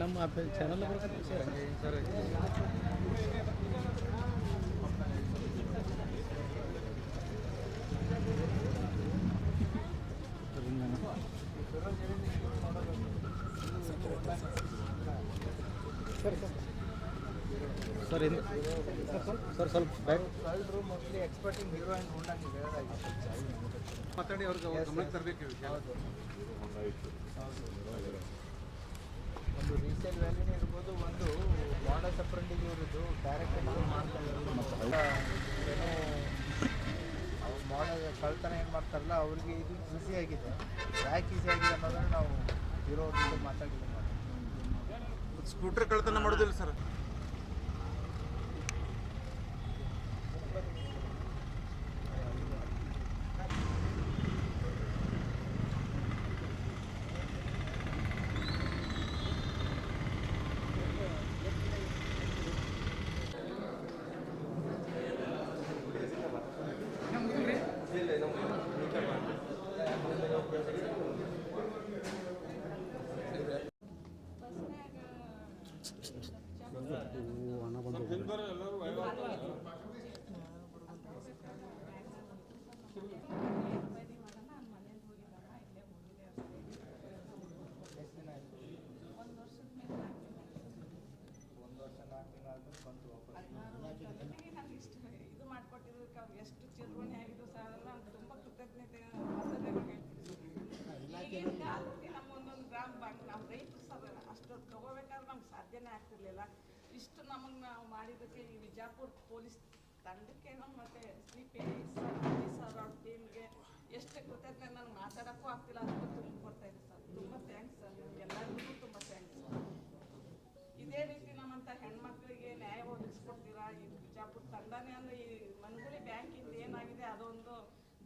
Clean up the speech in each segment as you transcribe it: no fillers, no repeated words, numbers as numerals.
ನಮ್ಮ channel sir sir ಏನು sir ಸ್ವಲ್ಪ ಬ್ಯಾಕ್ ಕಳ್ಳರು ಮೋಸ್ಟ್ಲಿ ಎಕ್ಸ್ಪರ್ಟಿಂಗ್ ಹೀರೋ ಆ್ಯಂಡ್ ಹೋಂಡಾಗಿದೆ ಮಾತಾಡಿ ಅವ್ರಿಗೆ ಗಮನಕ್ಕೆ ತರಬೇಕು ವಿಷಯ. ಒಂದು ರೀಸೇಲ್ ವ್ಯಾಲ್ಯೂನೇ ಇರ್ಬೋದು, ಒಂದು ಮಾಡಲ್ ಸಪ್ರೆಂಟಿಗೆ ಇವ್ರದ್ದು ಡೈರೆಕ್ಟ್ ಮಾಡ್ತಾರೆ. ಏನೋ ಅವ್ರು ಮಾಡಲ್ ಕಳ್ತನ ಏನು ಮಾಡ್ತಾರಲ್ಲ ಅವ್ರಿಗೆ ಇದು ಈಸಿಯಾಗಿದೆ. ಯಾಕೆ ಈಸಿಯಾಗಿದೆ ಅನ್ನೋದನ್ನು ನಾವು ಹೀರೋ ಅವ್ರ ಮಾತಾಡಿದ್ದೀವಿ. ಸ್ಕೂಟರ್ ಕಳ್ತನ ಮಾಡೋದಿಲ್ಲ ಸರ್. ಇದು ಮಾಡಿಕೊಟ್ಟಿದ್ದಕ್ಕೆ ಅವ್ರು ಎಷ್ಟು ಚಿರವಣಿ ಆಗಿದ್ರು ಸರ್, ನಾನು ತುಂಬ ಕೃತಜ್ಞತೆ ನಮ್ಮ ಒಂದೊಂದು ಗ್ರಾಮ ಬ್ಯಾಂಕ್ ನಮ್ಮ ರೈತರು ಸರ್ ಅಷ್ಟೊಂದು ತಗೋಬೇಕಾದ್ರೆ ನಮ್ಗೆ ಸಾಧ್ಯನೇ ಆಗ್ತಿರ್ಲಿಲ್ಲ. ಇಷ್ಟು ನಮಗೆ ನಾವು ಮಾಡಿದ್ದಕ್ಕೆ ಈ ವಿಜಯಪುರ ಪೊಲೀಸ್ ತಂಡಕ್ಕೆ ಮತ್ತು ಶ್ರೀ ಪಿ ಸರ್ ಅವ್ರ ಟೀಮ್ಗೆ ಎಷ್ಟು ಕೃತಜ್ಞತೆ ನನಗೆ ಮಾತಾಡೋಕ್ಕೂ ಆಗ್ತಿಲ್ಲ, ಅದಕ್ಕೆ ತುಂಬ ಕೊಡ್ತಾಯಿದೆ ಸರ್. ತುಂಬ ಥ್ಯಾಂಕ್ಸ್ ಸರ್, ನಿಮ್ಗೆಲ್ಲರಿಗೂ ತುಂಬ ಥ್ಯಾಂಕ್ಸ್ ಸರ್. ಇದೇ ರೀತಿ ನಮ್ಮಂಥ ಹೆಣ್ಮಕ್ಳಿಗೆ ನ್ಯಾಯ ಒದಗಿಸ್ಕೊಡ್ತೀರಾ. ಈ ಬಿಜಾಪುರ ತಂಡನೇ ಅಂದರೆ ಈ ಮನ್ಗುಳಿ ಬ್ಯಾಂಕಿಂದ ಏನಾಗಿದೆ ಅದೊಂದು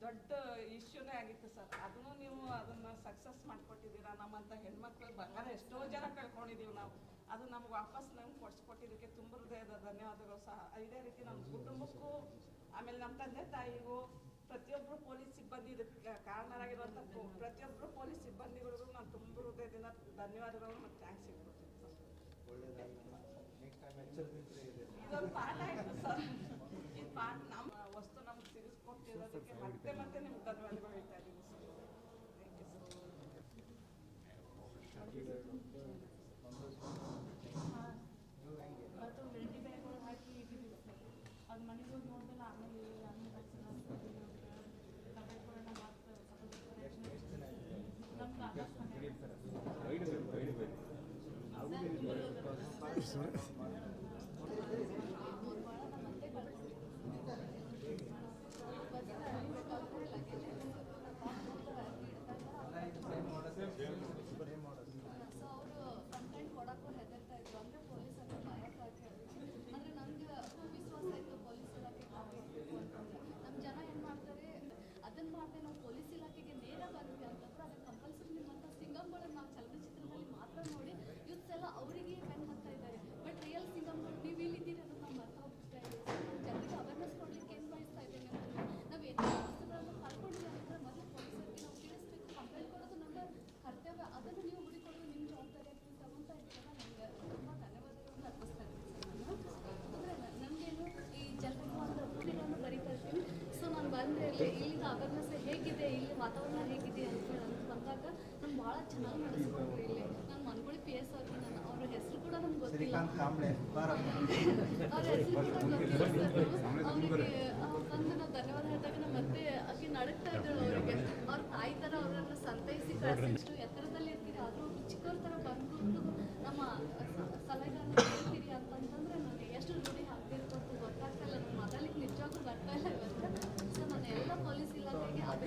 ದೊಡ್ಡ ಇಶ್ಯೂನೇ ಆಗಿತ್ತು ಸರ್. ಅದನ್ನು ನೀವು ಅದನ್ನು ಸಕ್ಸಸ್ ಮಾಡಿಕೊಟ್ಟಿದ್ದೀರಾ. ನಮ್ಮಂಥ ಹೆಣ್ಮಕ್ಳು ಬಂಗಾರ ಎಷ್ಟೋ ಜನ ಕಳ್ಕೊಂಡಿದ್ದೀವಿ ನಾವು, ಅದು ನಮ್ಗೆ ವಾಪಸ್ ನಮ್ಗೆ ಕೊಡಿಸ್ಕೊಟ್ಟಿದ್ದಕ್ಕೆ ತುಂಬ ಹೃದಯದ ಧನ್ಯವಾದಗಳು ಸಹ. ಇದೇ ರೀತಿ ನಮ್ಮ ಕುಟುಂಬಕ್ಕೂ ಆಮೇಲೆ ನಮ್ಮ ತಂದೆ ತಾಯಿಗೂ ಪ್ರತಿಯೊಬ್ಬರು ಪೊಲೀಸ್ ಸಿಬ್ಬಂದಿ ಇದಕ್ಕೆ ಕಾರಣರಾಗಿರುವಂಥ ಪ್ರತಿಯೊಬ್ಬರು ಪೊಲೀಸ್ ಸಿಬ್ಬಂದಿಗಳಿಗೂ ನಾನು ತುಂಬ ಹೃದಯದಿಂದ ಧನ್ಯವಾದಗಳು ಮತ್ತು ಥ್ಯಾಂಕ್ಸ್ ಹೇಳ್ಕೊಡ್ತೀನಿ ಸರ್. ಇದೊಂದು ಪಾಠ ಆಯಿತು ಸರ್. ಈ ಪಾಠ ನಮ್ಮ ವಸ್ತು ನಮ್ಗೆ ಸಿಗಿಸ್ಕೊಟ್ಟಿರೋದಕ್ಕೆ ಮತ್ತೆ ಮತ್ತೆ ನಿಮ್ಗೆ ಧನ್ಯವಾದಗಳು ಹೇಳ್ತಾ ಇದ್ದೀನಿ ಸರ್. Thank you sir. ಅದು ರೆಡಿ ಬ್ಯಾಗ್ಗಳು ಹಾಕಿ ಇಟ್ಟಿದ್ದೀವಿ ಸರ್. ಅದು ಮನೆಗೆ ಹೋಗಿ ನೋಡಿದ್ರೆ ಆಮೇಲೆ ತಗೊಳ್ಕೊಳ್ಳೋಣ ಮಾತ್ರ ನಮ್ಗೆ ಆಕಾಶ ಕಂಪ್ಲೇಂಟ್ ಕೊಡಕ್ಕೂ ಹೆದರ್ತಾ ಇದ್ರು. ಅಂದರೆ ಪೊಲೀಸರು ಭಯಕ್ಕಾಗಿ ಅಂದರೆ ನನಗೆ ವಿಶ್ವಾಸ ಇತ್ತು ಪೊಲೀಸ್ ಇಲಾಖೆಗೆ ಹೋಗಬೇಕು ಅಂತಂದರೆ. ನಮ್ಮ ಜನ ಏನು ಮಾಡ್ತಾರೆ, ಅದನ್ನು ಮಾಡದೆ ನಾವು ಪೊಲೀಸ್ ಇಲಾಖೆಗೆ ನೇರ ಬಂದ್ವಿ ಅಂತಂದ್ರೆ ಅದಕ್ಕೆ ಕಂಪಲ್ಸರಿ ನಿಮ್ಮಂಥ ಸಿಂಗಮ್ಗಳನ್ನು ನಾವು ಚಲನಚಿತ್ರದಲ್ಲಿ ಮಾತ್ರ ನೋಡಿ ಯೂತ್ಸ್ ಎಲ್ಲ ಅವರಿಗೆ ಬೆನ್ನು ಹತ್ತಾ ಇದ್ದಾರೆ. ಬಟ್ ರಿಯಲ್ ಸಿಂಗಮ್ಗಳು ನೀವು ಇಲ್ಲಿದ್ದೀರಿ ಅದನ್ನು ನಾವು ಮರ್ತಾ ಹೋಗ್ತಾ ಇದ್ದೀವಿ. ಜನರಿಗೆ ಅವೇರ್ನೆಸ್ ಕೊಡಲಿಕ್ಕೆ ಏನು ಬಯಸ್ತಾ ಇದ್ದೇನೆ ಅಂತಂದರೆ, ನಾವು ಏನೇ ವಸ್ತುಗಳನ್ನು ಕಳ್ಕೊಂಡಿಲ್ಲ ಅಂದರೆ ಮೊದಲು ಪೊಲೀಸರಿಗೆ ನಾವು ತಿಳಿಸ್ಬೇಕು. ಕಂಪ್ಲೇಂಟ್ ಕೊಡೋದು ನಮ್ಮ ಕರ್ತವ್ಯ, ಅದನ್ನು ನೀವು ಹುಡುಕೊಡೋದು ನಿಮ್ಮ ಜವಾಬ್ದಾರಿ ಅಂತ ತಗೊಳ್ತಾ ಇದ್ದೀರಲ್ಲ. ನನಗೆ ತುಂಬ ಧನ್ಯವಾದಗಳನ್ನು ಅರ್ಪಿಸ್ತಾ ಇದ್ದೀನಿ ಸರ್. ನಾನು ಅಂದರೆ ನನಗೇನು ಈ ಜನರಿಗೆ ಒಂದು ರೂಢಿಗಳನ್ನು ಬರೀತಾ ಇರ್ತೀನಿ. ಸೊ ನಾನು ಬಂದರೆ ಇಲ್ಲಿನ ಅವೇರ್ನೆಸ್ ಹೇಗಿದೆ, ಇಲ್ಲಿ ವಾತಾವರಣ ಹೇಗಿದೆ ಅಂತೇಳಿ ಅಂತ ಬಂದಾಗ ನಮ್ಗೆ ಭಾಳ ಚೆನ್ನಾಗಿ ನಡೆಸ್ಕೊಟ್ರಿ. ಇಲ್ಲಿ ನಾನು ಮನ್ಗುಳಿ PS ಅವ್ರಿಗೆ ನಾನು ಅವ್ರ ಹೆಸರು ಕೂಡ ನಮ್ಗೆ ಗೊತ್ತಿಲ್ಲ, ಅವ್ರ ಹೆಸರು ಕೂಡ ಗೊತ್ತಿಲ್ಲ ಸರ್. ಅವರಿಗೆ ಬಂದು ನಾವು ಧನ್ಯವಾದ ಹೇಳಿದಾಗ ನಾವು ಮತ್ತೆ ಆಕೆ ನಡಕ್ತಾ ಇದ್ದಳು. ಅವರಿಗೆ ಅವ್ರ ತಾಯಿ ಥರ ಅವರನ್ನು ಸಂತೈಸಿ ಕಳಿಸಿಷ್ಟು ಎತ್ತರದಲ್ಲಿ ಇರ್ತೀರಿ, ಆದರೂ ಚಿಕ್ಕವ್ರ ಥರ ಬಂದ್ಬಿಟ್ಟು ನಮ್ಮ ಸಲಹೆಗಳನ್ನು ಹೇಳ್ತೀರಿ ಅಂತಂತಂದರೆ ನನಗೆ ಎಷ್ಟು ರೂಢಿ ಹಾಕ್ತಿರ್ಬೇಕು ಗೊತ್ತಾಗ್ತಾ ಇಲ್ಲ. ನಾನು ಮಾತಾಡ್ಲಿಕ್ಕೆ ನಿಜವಾಗ್ಲೂ ಬರ್ತಾ ಇಲ್ಲ ಇವತ್ತು. ಸೊ ನಾನು ಎಲ್ಲ ಪೊಲೀಸ್ ಇಲಾಖೆಗೆ ಹಾಂ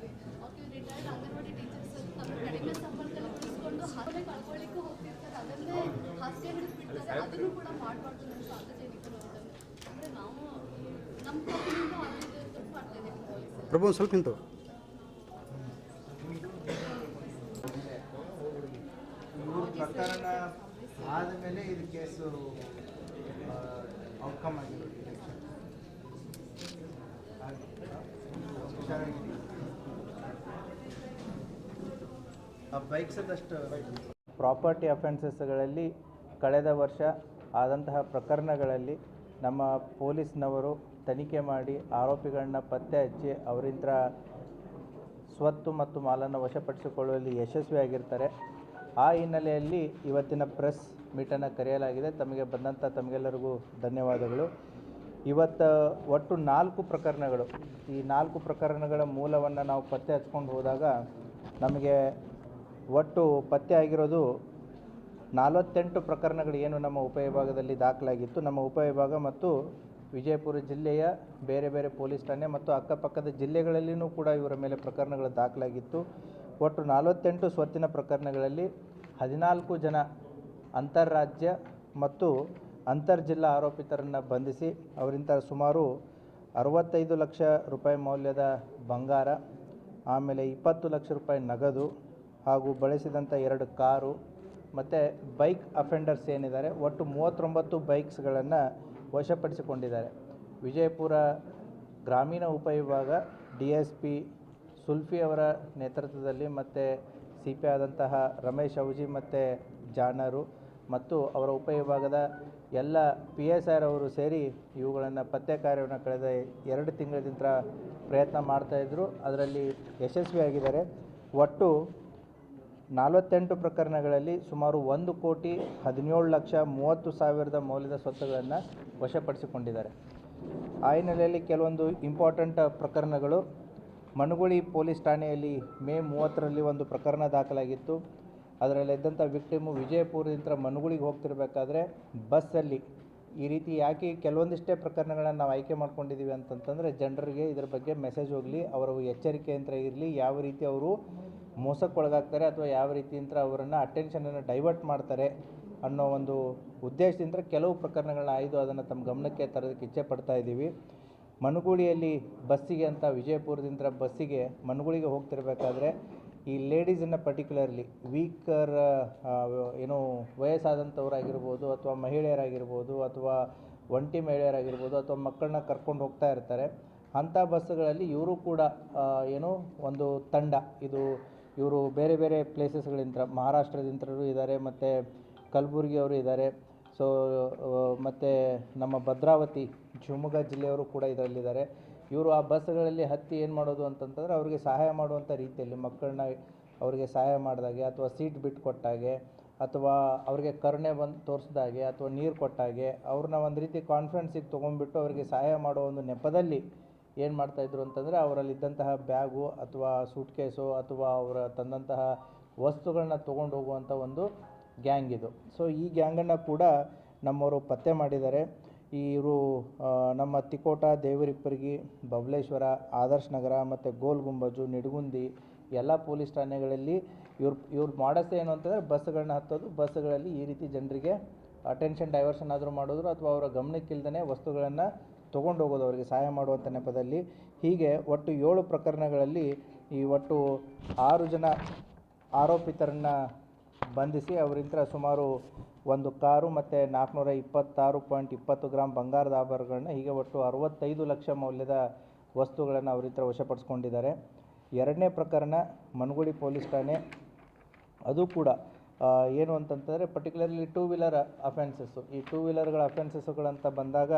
ರೀ, ಓಕೆ ರಿಟೈರ್ಡ್ ಅಂಗನವಾಡಿ ಟೀಚರ್ಸ್ ತಮ್ಮ ಕಡಿಮೆ ಸಂಪರ್ಕದಲ್ಲಿ ಉಳಿಸ್ಕೊಂಡು ಹಾಗೆ ಕಳ್ಕೊಳ್ಳಿಕ್ಕೂ ಹೋಗ್ತಿರ್ತಾರೆ. ಅದನ್ನೇ ಹಾಸ್ಯ ಹಿಡಿದ್ಬಿಡ್ತಾರೆ. ಅದನ್ನು ಕೂಡ ಮಾಡಬಾರ್ದು ನಮ್ಮ ಸಾರ್ವಜನಿಕರು ಅದನ್ನು. ಅಂದರೆ ನಾವು ನಮ್ಮ ಕಡೆಯಿಂದ ಆಗಿದ್ದು ದುಡ್ಡು ಮಾಡ್ತಾ ಇದ್ದೀವಿ ಪೊಲೀಸ್. ಪ್ರಭು ಸ್ವಲ್ಪ ನಿಂತು ಇವ್ರ ಪ್ರಕರಣ ಆದಮೇಲೆ ಇದು ಕೇಸು ಔಟ್ಕಮ್ ಆಗಿರೋದು ಎಲೆಕ್ಷನ್ ಹುಷಾರಾಗಿದ್ದೀವಿ. ಆ ಬೈಕ್ಸ್ ಅದಷ್ಟು ಪ್ರಾಪರ್ಟಿ ಅಫೆನ್ಸಸ್ಗಳಲ್ಲಿ ಕಳೆದ ವರ್ಷ ಆದಂತಹ ಪ್ರಕರಣಗಳಲ್ಲಿ ನಮ್ಮ ಪೊಲೀಸ್ನವರು ತನಿಖೆ ಮಾಡಿ ಆರೋಪಿಗಳನ್ನ ಪತ್ತೆ ಹಚ್ಚಿ ಅವರಿಂದ ಸ್ವತ್ತು ಮತ್ತು ಮಾಲನ್ನು ವಶಪಡಿಸಿಕೊಳ್ಳುವಲ್ಲಿ ಯಶಸ್ವಿಯಾಗಿರ್ತಾರೆ. ಆ ಹಿನ್ನೆಲೆಯಲ್ಲಿ ಇವತ್ತಿನ ಪ್ರೆಸ್ ಮೀಟನ್ನು ಕರೆಯಲಾಗಿದೆ. ತಮಗೆ ಬಂದಂಥ ತಮಗೆಲ್ಲರಿಗೂ ಧನ್ಯವಾದಗಳು. ಇವತ್ತು ಒಟ್ಟು 4 ಪ್ರಕರಣಗಳು, ಈ 4 ಪ್ರಕರಣಗಳ ಮೂಲವನ್ನು ನಾವು ಪತ್ತೆ ಹಚ್ಕೊಂಡು ಹೋದಾಗ ನಮಗೆ ಒಟ್ಟು ಪತ್ತೆ ಆಗಿರೋದು 48 ಪ್ರಕರಣಗಳು ಏನು ನಮ್ಮ ಉಪವಿಭಾಗದಲ್ಲಿ ದಾಖಲಾಗಿತ್ತು. ನಮ್ಮ ಉಪವಿಭಾಗ ಮತ್ತು ವಿಜಯಪುರ ಜಿಲ್ಲೆಯ ಬೇರೆ ಬೇರೆ ಪೊಲೀಸ್ ಠಾಣೆ ಮತ್ತು ಅಕ್ಕಪಕ್ಕದ ಜಿಲ್ಲೆಗಳಲ್ಲಿಯೂ ಕೂಡ ಇವರ ಮೇಲೆ ಪ್ರಕರಣಗಳು ದಾಖಲಾಗಿತ್ತು. ಒಟ್ಟು 48 ಸ್ವತ್ತಿನ ಪ್ರಕರಣಗಳಲ್ಲಿ 14 ಜನ ಅಂತಾರಾಜ್ಯ ಮತ್ತು ಅಂತರ್ಜಿಲ್ಲಾ ಆರೋಪಿತರನ್ನು ಬಂಧಿಸಿ ಅವರಿಂದ ಸುಮಾರು 65 ಲಕ್ಷ ರೂಪಾಯಿ ಮೌಲ್ಯದ ಬಂಗಾರ, ಆಮೇಲೆ 20 ಲಕ್ಷ ರೂಪಾಯಿ ನಗದು ಹಾಗೂ ಬಳಸಿದಂಥ 2 ಕಾರು ಮತ್ತು ಬೈಕ್ ಅಫೆಂಡರ್ಸ್ ಏನಿದ್ದಾರೆ ಒಟ್ಟು 39 ಬೈಕ್ಸ್ಗಳನ್ನು ವಶಪಡಿಸಿಕೊಂಡಿದ್ದಾರೆ. ವಿಜಯಪುರ ಗ್ರಾಮೀಣ ಉಪವಿಭಾಗ DSP ಸುಲ್ಫಿ ಅವರ ನೇತೃತ್ವದಲ್ಲಿ ಮತ್ತು CP ಆದಂತಹ ರಮೇಶ್ ಅವಜಿ ಮತ್ತು ಜಾಣರು ಮತ್ತು ಅವರ ಉಪವಿಭಾಗದ ಎಲ್ಲ PSR ಅವರು ಸೇರಿ ಇವುಗಳನ್ನು ಪತ್ತೆ ಕಾರ್ಯವನ್ನು ಕಳೆದ 2 ತಿಂಗಳಿಂದ ಪ್ರಯತ್ನ ಮಾಡ್ತಾಯಿದ್ರು. ಅದರಲ್ಲಿ ಯಶಸ್ವಿಯಾಗಿದ್ದಾರೆ. ಒಟ್ಟು 48 ಪ್ರಕರಣಗಳಲ್ಲಿ ಸುಮಾರು 1,17,30,000 ಮೌಲ್ಯದ ಸ್ವತ್ತುಗಳನ್ನು ವಶಪಡಿಸಿಕೊಂಡಿದ್ದಾರೆ. ಆ ಹಿನ್ನೆಲೆಯಲ್ಲಿ ಕೆಲವೊಂದು ಇಂಪಾರ್ಟೆಂಟ್ ಪ್ರಕರಣಗಳು, ಮನಗುಳಿ ಪೊಲೀಸ್ ಠಾಣೆಯಲ್ಲಿ ಮೇ 30ರಲ್ಲಿ ಒಂದು ಪ್ರಕರಣ ದಾಖಲಾಗಿತ್ತು. ಅದರಲ್ಲಿದ್ದಂಥ ವಿಕ್ಟಿಮು ವಿಜಯಪುರದಿಂದ ಮನಗುಳಿಗೆ ಹೋಗ್ತಿರ್ಬೇಕಾದ್ರೆ ಬಸ್ಸಲ್ಲಿ ಈ ರೀತಿ ಯಾಕೆ ಕೆಲವೊಂದಿಷ್ಟೇ ಪ್ರಕರಣಗಳನ್ನು ನಾವು ಆಯ್ಕೆ ಮಾಡ್ಕೊಂಡಿದ್ದೀವಿ ಅಂತಂತಂದರೆ ಜನರಿಗೆ ಇದರ ಬಗ್ಗೆ ಮೆಸೇಜ್ ಹೋಗಲಿ, ಅವರ ಎಚ್ಚರಿಕೆಯಿಂದ ಇರಲಿ, ಯಾವ ರೀತಿ ಅವರು ಮೋಸಕ್ಕೊಳಗಾಗ್ತಾರೆ ಅಥವಾ ಯಾವ ರೀತಿಯಿಂದ ಅವರನ್ನು ಅಟೆನ್ಷನನ್ನು ಡೈವರ್ಟ್ ಮಾಡ್ತಾರೆ ಅನ್ನೋ ಒಂದು ಉದ್ದೇಶದಿಂದ ಕೆಲವು ಪ್ರಕರಣಗಳನ್ನ ಆಯ್ದು ಅದನ್ನು ತಮ್ಮ ಗಮನಕ್ಕೆ ತರೋದಕ್ಕೆ ಇಚ್ಛೆ ಪಡ್ತಾ ಇದ್ದೀವಿ. ಮನಗುಳಿಯಲ್ಲಿ ಬಸ್ಸಿಗೆ ಅಂತ ವಿಜಯಪುರದಿಂದ ಬಸ್ಸಿಗೆ ಮನಗುಳಿಗೆ ಹೋಗ್ತಿರ್ಬೇಕಾದ್ರೆ ಈ ಲೇಡೀಸನ್ನು ಪರ್ಟಿಕ್ಯುಲರ್ಲಿ ವೀಕರ್ ಏನೋ ವಯಸ್ಸಾದಂಥವ್ರಾಗಿರ್ಬೋದು ಅಥವಾ ಮಹಿಳೆಯರಾಗಿರ್ಬೋದು ಅಥವಾ ಒಂಟಿ ಮಹಿಳೆಯರಾಗಿರ್ಬೋದು ಅಥವಾ ಮಕ್ಕಳನ್ನ ಕರ್ಕೊಂಡು ಹೋಗ್ತಾ ಇರ್ತಾರೆ. ಅಂಥ ಬಸ್ಸುಗಳಲ್ಲಿ ಇವರು ಕೂಡ ಏನೋ ಒಂದು ತಂಡ, ಇವರು ಬೇರೆ ಬೇರೆ ಪ್ಲೇಸಸ್ಗಳಿಂದ ಮಹಾರಾಷ್ಟ್ರದಿಂದಲೂ ಇದ್ದಾರೆ ಮತ್ತು ಕಲಬುರಗಿಯವರು ಇದ್ದಾರೆ. ಸೊ ಮತ್ತು ನಮ್ಮ ಭದ್ರಾವತಿ ಶಿವಮೊಗ್ಗ ಜಿಲ್ಲೆಯವರು ಕೂಡ ಇದರಲ್ಲಿದ್ದಾರೆ. ಇವರು ಆ ಬಸ್ಗಳಲ್ಲಿ ಹತ್ತಿ ಏನು ಮಾಡೋದು ಅಂತಂತಂದರೆ ಅವರಿಗೆ ಸಹಾಯ ಮಾಡುವಂಥ ರೀತಿಯಲ್ಲಿ ಮಕ್ಕಳನ್ನ ಅವರಿಗೆ ಸಹಾಯ ಮಾಡಿದಾಗೆ ಅಥವಾ ಸೀಟ್ ಬಿಟ್ಟು ಕೊಟ್ಟಾಗೆ ಅಥವಾ ಅವರಿಗೆ ಕರುಣೆ ಬಂದು ತೋರಿಸ್ದಾಗೆ ಅಥವಾ ನೀರು ಕೊಟ್ಟಾಗೆ ಅವ್ರನ್ನ ಒಂದು ರೀತಿ ಕಾನ್ಫಿಡೆನ್ಸಿಗೆ ತೊಗೊಂಡ್ಬಿಟ್ಟು ಅವರಿಗೆ ಸಹಾಯ ಮಾಡೋ ಒಂದು ನೆಪದಲ್ಲಿ ಏನು ಮಾಡ್ತಾಯಿದ್ರು ಅಂತಂದರೆ ಅವರಲ್ಲಿದ್ದಂತಹ ಬ್ಯಾಗು ಅಥವಾ ಸೂಟ್ ಕೇಸು ಅಥವಾ ಅವರ ತಂದಂತಹ ವಸ್ತುಗಳನ್ನ ತೊಗೊಂಡು ಹೋಗುವಂಥ ಒಂದು ಗ್ಯಾಂಗ್ ಇದು. ಸೊ ಈ ಗ್ಯಾಂಗನ್ನು ಕೂಡ ನಮ್ಮವರು ಪತ್ತೆ ಮಾಡಿದ್ದಾರೆ. ಇವರು ನಮ್ಮ ತಿಕೋಟ, ದೇವರಿಪ್ಪರ್ಗಿ, ಬಬಲೇಶ್ವರ, ಆದರ್ಶ್ ನಗರ ಮತ್ತು ಗೋಲ್ ಗುಂಬಜು, ನಿಡಗುಂದಿ ಎಲ್ಲ ಪೊಲೀಸ್ ಠಾಣೆಗಳಲ್ಲಿ ಇವ್ರ ಮಾಡಸ್ ಏನು ಅಂತಂದರೆ ಬಸ್ಸುಗಳನ್ನ ಹತ್ತೋದು, ಬಸ್ಸುಗಳಲ್ಲಿ ಈ ರೀತಿ ಜನರಿಗೆ ಅಟೆನ್ಷನ್ ಡೈವರ್ಷನ್ ಆದರೂ ಮಾಡೋದು ಅಥವಾ ಅವರ ಗಮನಕ್ಕಿಲ್ದೇ ವಸ್ತುಗಳನ್ನು ತೊಗೊಂಡು ಹೋಗೋದು ಅವರಿಗೆ ಸಹಾಯ ಮಾಡುವಂಥ ನೆಪದಲ್ಲಿ. ಹೀಗೆ ಒಟ್ಟು 7 ಪ್ರಕರಣಗಳಲ್ಲಿ ಈ ಒಟ್ಟು 6 ಜನ ಆರೋಪಿತರನ್ನು ಬಂಧಿಸಿ ಅವರಿಂದ ಸುಮಾರು 1 ಕಾರು ಮತ್ತು 426.20 ಗ್ರಾಮ್ ಬಂಗಾರದ ಆಭರಣಗಳನ್ನ, ಹೀಗೆ ಒಟ್ಟು 65 ಲಕ್ಷ ಮೌಲ್ಯದ ವಸ್ತುಗಳನ್ನು ಅವರಿತ್ರ ವಶಪಡಿಸ್ಕೊಂಡಿದ್ದಾರೆ. 2ನೇ ಪ್ರಕರಣ ಮನಗುಳಿ ಪೊಲೀಸ್ ಠಾಣೆ. ಅದು ಕೂಡ ಏನು ಅಂತಂತಂದರೆ ಪರ್ಟಿಕ್ಯುಲರ್ಲಿ 2 ವೀಲರ್ ಅಫೆನ್ಸಸ್ಸು. ಈ 2 ವೀಲರ್ಗಳ ಅಫೆನ್ಸಸ್ಸುಗಳಂತ ಬಂದಾಗ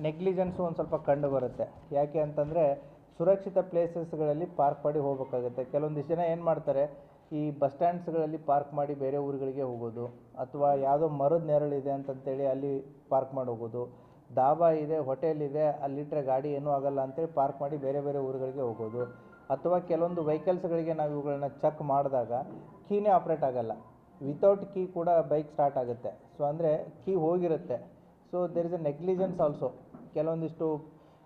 ನೆಗ್ಲಿಜೆನ್ಸು ಒಂದು ಸ್ವಲ್ಪ ಕಂಡು ಬರುತ್ತೆ. ಯಾಕೆ ಅಂತಂದರೆ ಸುರಕ್ಷಿತ ಪ್ಲೇಸಸ್ಗಳಲ್ಲಿ ಪಾರ್ಕ್ ಮಾಡಿ ಹೋಗಬೇಕಾಗುತ್ತೆ. ಕೆಲವೊಂದಿಷ್ಟು ಜನ ಏನು ಮಾಡ್ತಾರೆ, ಈ ಬಸ್ ಸ್ಟ್ಯಾಂಡ್ಸ್ಗಳಲ್ಲಿ ಪಾರ್ಕ್ ಮಾಡಿ ಬೇರೆ ಊರುಗಳಿಗೆ ಹೋಗೋದು, ಅಥವಾ ಯಾವುದೋ ಮರದ ನೆರಳಿದೆ ಅಂತಂತೇಳಿ ಅಲ್ಲಿ ಪಾರ್ಕ್ ಮಾಡಿ ಹೋಗೋದು, ದಾಬಾ ಇದೆ, ಹೋಟೆಲ್ ಇದೆ, ಅಲ್ಲಿಟ್ಟರೆ ಗಾಡಿ ಏನೂ ಆಗೋಲ್ಲ ಅಂತೇಳಿ ಪಾರ್ಕ್ ಮಾಡಿ ಬೇರೆ ಬೇರೆ ಊರುಗಳಿಗೆ ಹೋಗೋದು. ಅಥವಾ ಕೆಲವೊಂದು ವೆಹಿಕಲ್ಸ್ಗಳಿಗೆ ನಾವು ಇವುಗಳನ್ನ ಚೆಕ್ ಮಾಡಿದಾಗ ಕೀನೇ ಆಪ್ರೇಟ್ ಆಗೋಲ್ಲ, ವಿತೌಟ್ ಕೀ ಕೂಡ ಬೈಕ್ ಸ್ಟಾರ್ಟ್ ಆಗುತ್ತೆ. ಸೊ ಅಂದರೆ ಕೀ ಹೋಗಿರುತ್ತೆ. So there is a negligence also. ಕೆಲವೊಂದಿಷ್ಟು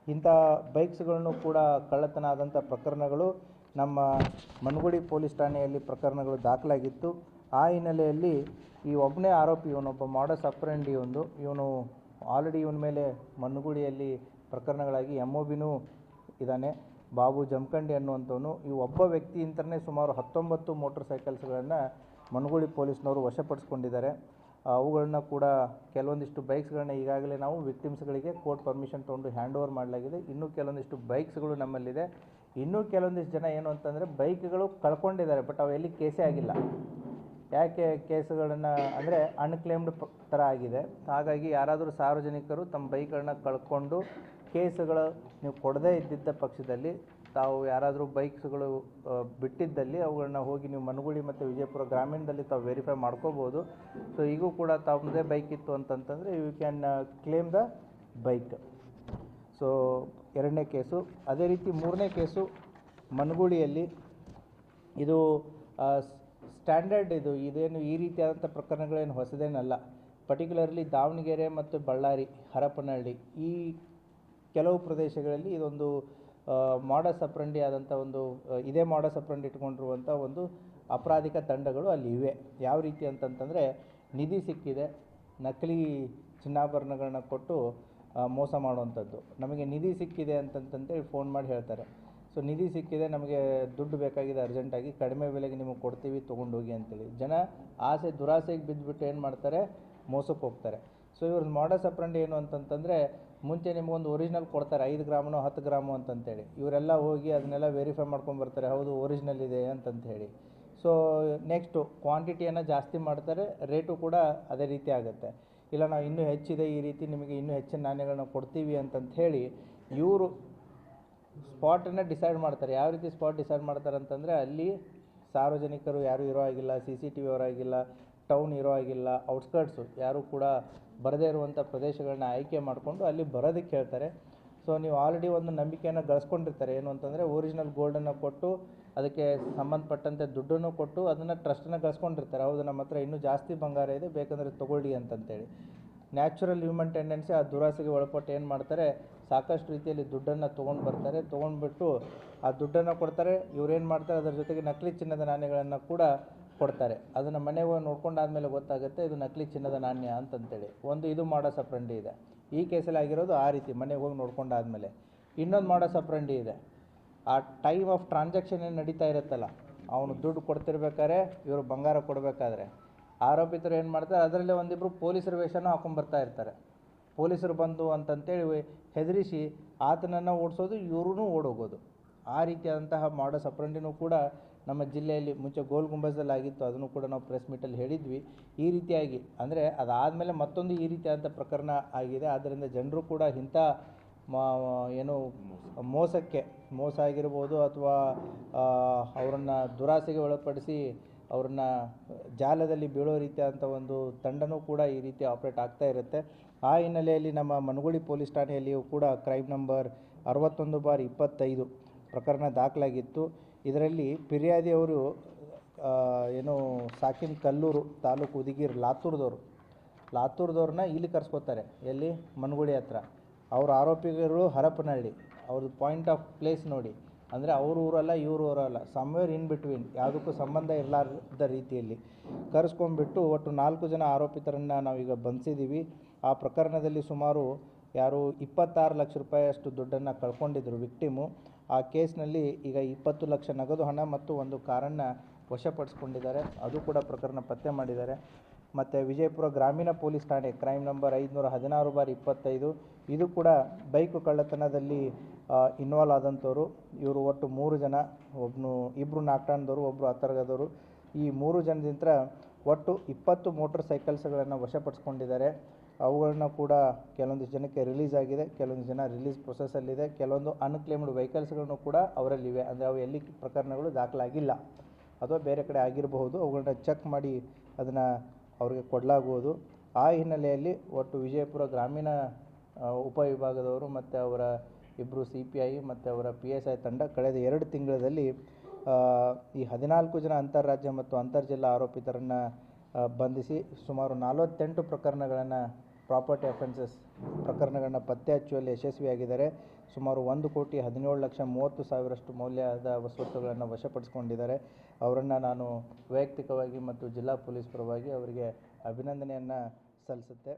ಇಂಥ ಬೈಕ್ಸ್ಗಳನ್ನು ಕೂಡ ಕಳ್ಳತನ ಆದಂಥ ಪ್ರಕರಣಗಳು ನಮ್ಮ ಮನಗುಳಿ ಪೊಲೀಸ್ ಠಾಣೆಯಲ್ಲಿ ಪ್ರಕರಣಗಳು ದಾಖಲಾಗಿತ್ತು. ಆ ಹಿನ್ನೆಲೆಯಲ್ಲಿ ಈ ಒಬ್ಬನೇ ಆರೋಪಿ, ಇವನೊಬ್ಬ ಮಾಡಸ್ ಅಪ್ರೆಂಡಿ ಇವನು ಆಲ್ರೆಡಿ ಇವನ ಮೇಲೆ ಮನಗುಳಿಯಲ್ಲಿ ಪ್ರಕರಣಗಳಾಗಿ MOBನೂ ಇದ್ದಾನೆ, ಬಾಬು ಜಮಖಂಡಿ ಅನ್ನುವಂಥವನು. ಈ ಒಬ್ಬ ವ್ಯಕ್ತಿಯಿಂದಲೇ ಸುಮಾರು 19 ಮೋಟ್ರ್ ಸೈಕಲ್ಸ್ಗಳನ್ನು ಮನಗುಳಿ ಪೊಲೀಸ್ನವರು ವಶಪಡಿಸ್ಕೊಂಡಿದ್ದಾರೆ. ಅವುಗಳನ್ನ ಕೂಡ ಕೆಲವೊಂದಿಷ್ಟು ಬೈಕ್ಸ್ಗಳನ್ನ ಈಗಾಗಲೇ ನಾವು ವಿಕ್ಟಿಮ್ಸ್ಗಳಿಗೆ ಕೋರ್ಟ್ ಪರ್ಮಿಷನ್ ತೊಗೊಂಡು ಹ್ಯಾಂಡ್ ಓವರ್ ಮಾಡಲಾಗಿದೆ. ಇನ್ನೂ ಕೆಲವೊಂದಿಷ್ಟು ಬೈಕ್ಸ್ಗಳು ನಮ್ಮಲ್ಲಿದೆ. ಇನ್ನೂ ಕೆಲವೊಂದಿಷ್ಟು ಜನ ಏನು ಅಂತಂದರೆ ಬೈಕ್ಗಳು ಕಳ್ಕೊಂಡಿದ್ದಾರೆ, ಬಟ್ ಅವು ಎಲ್ಲಿ ಕೇಸೇ ಆಗಿಲ್ಲ. ಯಾಕೆ ಕೇಸುಗಳನ್ನು ಅಂದರೆ ಅನ್ಕ್ಲೇಮ್ಡ್ ಥರ ಆಗಿದೆ. ಹಾಗಾಗಿ ಯಾರಾದರೂ ಸಾರ್ವಜನಿಕರು ತಮ್ಮ ಬೈಕ್ಗಳನ್ನ ಕಳ್ಕೊಂಡು ಕೇಸುಗಳು ನೀವು ಕೊಡದೇ ಇದ್ದಿದ್ದ ಪಕ್ಷದಲ್ಲಿ ತಾವು ಯಾರಾದರೂ ಬೈಕ್ಸ್ಗಳು ಬಿಟ್ಟಿದ್ದಲ್ಲಿ ಅವುಗಳನ್ನ ಹೋಗಿ ನೀವು ಮನಗುಳಿ ಮತ್ತು ವಿಜಯಪುರ ಗ್ರಾಮೀಣದಲ್ಲಿ ತಾವು ವೆರಿಫೈ ಮಾಡ್ಕೋಬೋದು. ಸೊ ಈಗೂ ಕೂಡ ತಮ್ಮದೇ ಬೈಕ್ ಇತ್ತು ಅಂತಂತಂದರೆ you can claim the bike. So 2ನೇ ಕೇಸು. ಅದೇ ರೀತಿ 3ನೇ ಕೇಸು ಮನಗುಳಿಯಲ್ಲಿ ಇದು ಸ್ಟ್ಯಾಂಡರ್ಡ್ ಇದೇನು ಈ ರೀತಿಯಾದಂಥ ಪ್ರಕರಣಗಳೇನು ಹೊಸದೇನಲ್ಲ. ಪರ್ಟಿಕ್ಯುಲರ್ಲಿ ದಾವಣಗೆರೆ ಮತ್ತು ಬಳ್ಳಾರಿ, ಹರಪನಹಳ್ಳಿ ಈ ಕೆಲವು ಪ್ರದೇಶಗಳಲ್ಲಿ ಇದೊಂದು ಮಾಡಸ್ ಅಪ್ರಂಡಿ ಆದಂಥ ಇದೇ ಮಾಡಸ್ ಅಪ್ರಂಡಿ ಇಟ್ಕೊಂಡಿರುವಂಥ ಒಂದು ಅಪರಾಧಿಕ ತಂಡಗಳು ಅಲ್ಲಿ ಇವೆ. ಯಾವ ರೀತಿ ಅಂತಂತಂದರೆ ನಿಧಿ ಸಿಕ್ಕಿದೆ, ನಕಲಿ ಚಿನ್ನಾಭರಣಗಳನ್ನ ಕೊಟ್ಟು ಮೋಸ ಮಾಡುವಂಥದ್ದು. ನಮಗೆ ನಿಧಿ ಸಿಕ್ಕಿದೆ ಅಂತಂತೇಳಿ ಫೋನ್ ಮಾಡಿ ಹೇಳ್ತಾರೆ. ಸೊ ನಿಧಿ ಸಿಕ್ಕಿದೆ, ನಮಗೆ ದುಡ್ಡು ಬೇಕಾಗಿದೆ ಅರ್ಜೆಂಟಾಗಿ, ಕಡಿಮೆ ಬೆಲೆಗೆ ನಿಮಗೆ ಕೊಡ್ತೀವಿ ತೊಗೊಂಡೋಗಿ ಅಂತೇಳಿ ಜನ ದುರಾಸೆಗೆ ಬಿದ್ದುಬಿಟ್ಟು ಏನು ಮಾಡ್ತಾರೆ, ಮೋಸಕ್ಕೆ ಹೋಗ್ತಾರೆ. ಸೊ ಇವ್ರ ಮಾಡಸ್ ಅಪ್ರಂಡಿ ಏನು ಅಂತಂತಂದರೆ ಮುಂಚೆ ನಿಮಗೊಂದು ಒರಿಜಿನಲ್ ಕೊಡ್ತಾರೆ 5 ಗ್ರಾಮನೋ 10 ಗ್ರಾಮು ಅಂತಂತೇಳಿ. ಇವರೆಲ್ಲ ಹೋಗಿ ಅದನ್ನೆಲ್ಲ ವೆರಿಫೈ ಮಾಡ್ಕೊಂಬರ್ತಾರೆ, ಹೌದು ಒರಿಜಿನಲ್ ಇದೆ ಅಂತಂತೇಳಿ. ಸೊ ನೆಕ್ಸ್ಟು ಕ್ವಾಂಟಿಟಿಯನ್ನು ಜಾಸ್ತಿ ಮಾಡ್ತಾರೆ, ರೇಟು ಕೂಡ ಅದೇ ರೀತಿ ಆಗುತ್ತೆ. ಇಲ್ಲ ನಾವು ಇನ್ನೂ ಹೆಚ್ಚಿದೆ, ಈ ರೀತಿ ನಿಮಗೆ ಇನ್ನೂ ಹೆಚ್ಚಿನ ನಾಣ್ಯಗಳನ್ನ ಕೊಡ್ತೀವಿ ಅಂತಂತ ಹೇಳಿ ಇವರು ಸ್ಪಾಟನ್ನು ಡಿಸೈಡ್ ಮಾಡ್ತಾರೆ. ಯಾವ ರೀತಿ ಸ್ಪಾಟ್ ಡಿಸೈಡ್ ಮಾಡ್ತಾರೆ ಅಂತಂದರೆ ಅಲ್ಲಿ ಸಾರ್ವಜನಿಕರು ಯಾರೂ ಇರೋ ಆಗಿಲ್ಲ, CCTV ಇರೋ ಆಗಿಲ್ಲ, ಟೌನ್ ಇರೋ ಆಗಿಲ್ಲ, ಔಟ್ಸ್ಕರ್ಟ್ಸು ಯಾರೂ ಕೂಡ ಬರದೇ ಇರುವಂಥ ಪ್ರದೇಶಗಳನ್ನ ಆಯ್ಕೆ ಮಾಡಿಕೊಂಡು ಅಲ್ಲಿ ಬರೋದಕ್ಕೆ ಹೇಳ್ತಾರೆ. ಸೊ ನೀವು ಆಲ್ರೆಡಿ ಒಂದು ನಂಬಿಕೆಯನ್ನು ಗಳಿಸ್ಕೊಂಡಿರ್ತಾರೆ. ಏನು ಅಂತಂದರೆ ಒರಿಜಿನಲ್ ಗೋಲ್ಡನ್ನು ಕೊಟ್ಟು ಅದಕ್ಕೆ ಸಂಬಂಧಪಟ್ಟಂತೆ ದುಡ್ಡನ್ನು ಕೊಟ್ಟು ಅದನ್ನು ಟ್ರಸ್ಟನ್ನು ಗಳಿಸ್ಕೊಂಡಿರ್ತಾರೆ. ಹೌದು ನಮ್ಮ ಹತ್ರ ಇನ್ನೂ ಜಾಸ್ತಿ ಬಂಗಾರ ಇದೆ, ಬೇಕಂದರೆ ತೊಗೊಳ್ಳಿ ಅಂತಂತೇಳಿ. ನ್ಯಾಚುರಲ್ ಹ್ಯೂಮನ್ ಟೆಂಡೆನ್ಸಿ ಆ ದುರಾಸೆಗೆ ಒಳಪಟ್ಟು ಏನು ಮಾಡ್ತಾರೆ, ಸಾಕಷ್ಟು ರೀತಿಯಲ್ಲಿ ದುಡ್ಡನ್ನು ತೊಗೊಂಡು ಬರ್ತಾರೆ. ತೊಗೊಂಡ್ಬಿಟ್ಟು ಆ ದುಡ್ಡನ್ನು ಕೊಡ್ತಾರೆ. ಇವ್ರೇನು ಮಾಡ್ತಾರೆ, ಅದರ ಜೊತೆಗೆ ನಕಲಿ ಚಿನ್ನದ ನಾಣ್ಯಗಳನ್ನು ಕೂಡ ಕೊಡ್ತಾರೆ. ಅದನ್ನು ಮನೆಗೆ ಹೋಗಿ ನೋಡ್ಕೊಂಡಾದ್ಮೇಲೆ ಗೊತ್ತಾಗುತ್ತೆ ಇದು ನಕಲಿ ಚಿನ್ನದ ನಾಣ್ಯ ಅಂತಂತೇಳಿ. ಇದು ಮಾಡಸ್ ಅಪ್ರಂಡಿ ಇದೆ. ಈ ಕೇಸಲ್ಲಿ ಆಗಿರೋದು ಆ ರೀತಿ ಮನೆಗೆ ಹೋಗಿ ನೋಡ್ಕೊಂಡಾದ್ಮೇಲೆ. ಇನ್ನೊಂದು ಮಾಡಸ್ ಅಪ್ರಂಡಿ ಇದೆ. ಆ ಟೈಮ್ ಆಫ್ ಟ್ರಾನ್ಸಾಕ್ಷನ್ ಏನು ನಡೀತಾ ಇರುತ್ತಲ್ಲ, ಅವನು ದುಡ್ಡು ಕೊಡ್ತಿರ್ಬೇಕಾದ್ರೆ ಇವರು ಬಂಗಾರ ಕೊಡಬೇಕಾದ್ರೆ ಆರೋಪಿತರು ಏನು ಮಾಡ್ತಾರೆ, ಅದರಲ್ಲೇ ಒಂದಿಬ್ಬರು ಪೊಲೀಸರ ವೇಷನೂ ಹಾಕೊಂಡ್ಬರ್ತಾ ಇರ್ತಾರೆ. ಪೊಲೀಸರು ಬಂದು ಅಂತಂತೇಳಿ ಹೆದರಿಸಿ ಆತನನ್ನು ಓಡಿಸೋದು, ಇವ್ರೂ ಓಡೋಗೋದು. ಆ ರೀತಿಯಾದಂತಹ ಮಾಡಸ್ ಅಪ್ರಂಡಿನೂ ಕೂಡ ನಮ್ಮ ಜಿಲ್ಲೆಯಲ್ಲಿ ಮುಂಚೆ ಗೋಲ್ ಗುಂಬಜಲ್ಲಿ ಆಗಿತ್ತು. ಅದನ್ನು ಕೂಡ ನಾವು ಪ್ರೆಸ್ ಮೀಟಲ್ಲಿ ಹೇಳಿದ್ವಿ. ಈ ರೀತಿಯಾಗಿ ಅಂದರೆ ಅದಾದಮೇಲೆ ಮತ್ತೊಂದು ಈ ರೀತಿಯಾದಂಥ ಪ್ರಕರಣ ಆಗಿದೆ. ಆದ್ದರಿಂದ ಜನರು ಕೂಡ ಇಂಥ ಏನು ಮೋಸ ಆಗಿರ್ಬೋದು ಅಥವಾ ಅವರನ್ನು ದುರಾಸೆಗೆ ಒಳಪಡಿಸಿ ಅವ್ರನ್ನ ಜಾಲದಲ್ಲಿ ಬೀಳೋ ರೀತಿಯಾದಂಥ ಒಂದು ತಂಡನೂ ಕೂಡ ಈ ರೀತಿ ಆಪ್ರೇಟ್ ಆಗ್ತಾ ಇರುತ್ತೆ. ಆ ಹಿನ್ನೆಲೆಯಲ್ಲಿ ನಮ್ಮ ಮನಗುಳಿ ಪೊಲೀಸ್ ಠಾಣೆಯಲ್ಲಿಯೂ ಕೂಡ ಕ್ರೈಮ್ ನಂಬರ್ 61/25 ಪ್ರಕರಣ ದಾಖಲಾಗಿತ್ತು. ಇದರಲ್ಲಿ ಫಿರ್ಯಾದಿಯವರು ಸಾಕಿನ್ ಕಲ್ಲೂರು ತಾಲೂಕು ಉದಿಗೀರ್ ಲಾತೂರ್ದವ್ರನ್ನ ಇಲ್ಲಿ ಕರ್ಸ್ಕೊತಾರೆ. ಎಲ್ಲಿ, ಮನಗುಳಿ ಹತ್ರ. ಅವ್ರ ಆರೋಪಿಗಳು ಹರಪನಹಳ್ಳಿ. ಅವ್ರದ್ದು ಪಾಯಿಂಟ್ ಆಫ್ ಪ್ಲೇಸ್ ನೋಡಿ, ಅಂದರೆ ಅವ್ರ ಊರಲ್ಲ ಇವ್ರ ಊರಲ್ಲ, ಸಮ್ವೇರ್ ಇನ್ ಬಿಟ್ವೀನ್, ಯಾವುದಕ್ಕೂ ಸಂಬಂಧ ಇರಲಾರ್ದ ರೀತಿಯಲ್ಲಿ ಕರೆಸ್ಕೊಂಡ್ಬಿಟ್ಟು ಒಟ್ಟು 4 ಜನ ಆರೋಪಿತರನ್ನು ನಾವೀಗ ಬಂಧಿಸಿದ್ದೀವಿ. ಆ ಪ್ರಕರಣದಲ್ಲಿ ಸುಮಾರು 26 ಲಕ್ಷ ರೂಪಾಯಿಯಷ್ಟು ದುಡ್ಡನ್ನು ಕಳ್ಕೊಂಡಿದ್ರು ವಿಕ್ಟಿಮು. ಆ ಕೇಸ್ನಲ್ಲಿ ಈಗ 20 ಲಕ್ಷ ನಗದು ಹಣ ಮತ್ತು ಒಂದು ಕಾರನ್ನು ವಶಪಡಿಸ್ಕೊಂಡಿದ್ದಾರೆ. ಅದು ಕೂಡ ಪ್ರಕರಣ ಪತ್ತೆ ಮಾಡಿದ್ದಾರೆ. ಮತ್ತು ವಿಜಯಪುರ ಗ್ರಾಮೀಣ ಪೊಲೀಸ್ ಠಾಣೆ ಕ್ರೈಮ್ ನಂಬರ್ 516/25 ಇದು ಕೂಡ ಬೈಕು ಕಳ್ಳತನದಲ್ಲಿ ಇನ್ವಾಲ್ವ್ ಆದಂಥವ್ರು. ಇವರು ಒಟ್ಟು 3 ಜನ, ಇಬ್ಬರು ನಾಗ್ಟಾಣದವರು, ಒಬ್ಬರು ಅತರ್ಗದವರು. ಈ 3 ಜನದಿಂದ ಒಟ್ಟು 20 ಮೋಟರ್ ಸೈಕಲ್ಸ್ಗಳನ್ನು ವಶಪಡಿಸ್ಕೊಂಡಿದ್ದಾರೆ. ಅವುಗಳನ್ನ ಕೂಡ ಕೆಲವೊಂದು ಜನಕ್ಕೆ ರಿಲೀಸ್ ಆಗಿದೆ, ಕೆಲವೊಂದು ಜನ ರಿಲೀಸ್ ಪ್ರೊಸೆಸಲ್ಲಿದೆ. ಕೆಲವೊಂದು ಅನ್ಕ್ಲೇಮ್ಡ್ ವೆಹಿಕಲ್ಸ್ಗಳನ್ನು ಕೂಡ ಅವರಲ್ಲಿವೆ. ಅಂದರೆ ಅವು ಎಲ್ಲಿ ಪ್ರಕರಣಗಳು ದಾಖಲಾಗಿಲ್ಲ ಅಥವಾ ಬೇರೆ ಕಡೆ ಆಗಿರಬಹುದು. ಅವುಗಳನ್ನ ಚೆಕ್ ಮಾಡಿ ಅದನ್ನು ಅವ್ರಿಗೆ ಕೊಡಲಾಗುವುದು. ಆ ಹಿನ್ನೆಲೆಯಲ್ಲಿ ಒಟ್ಟು ವಿಜಯಪುರ ಗ್ರಾಮೀಣ ಉಪವಿಭಾಗದವರು ಮತ್ತು ಅವರ ಇಬ್ಬರು CPI ಮತ್ತು ಅವರ PSI ತಂಡ ಕಳೆದ 2 ತಿಂಗಳಲ್ಲಿ ಈ 14 ಜನ ಅಂತಾರಾಜ್ಯ ಮತ್ತು ಅಂತರ್ಜಿಲ್ಲಾ ಆರೋಪಿತರನ್ನು ಬಂಧಿಸಿ ಸುಮಾರು 48 ಪ್ರಕರಣಗಳನ್ನು ಪ್ರಾಪರ್ಟಿ ಅಫೆನ್ಸಸ್ ಪ್ರಕರಣಗಳನ್ನ ಪತ್ತೆ ಹಚ್ಚುವಲ್ಲಿ ಯಶಸ್ವಿಯಾಗಿದ್ದಾರೆ. ಸುಮಾರು 1,17,30,000 ಮೌಲ್ಯದ ವಸ್ತುಗಳನ್ನು ವಶಪಡಿಸಿಕೊಂಡಿದ್ದಾರೆ. ಅವರನ್ನು ನಾನು ವೈಯಕ್ತಿಕವಾಗಿ ಮತ್ತು ಜಿಲ್ಲಾ ಪೊಲೀಸ್ ಪರವಾಗಿ ಅವರಿಗೆ ಅಭಿನಂದನೆಯನ್ನು ಸಲ್ಲಿಸುತ್ತೆ.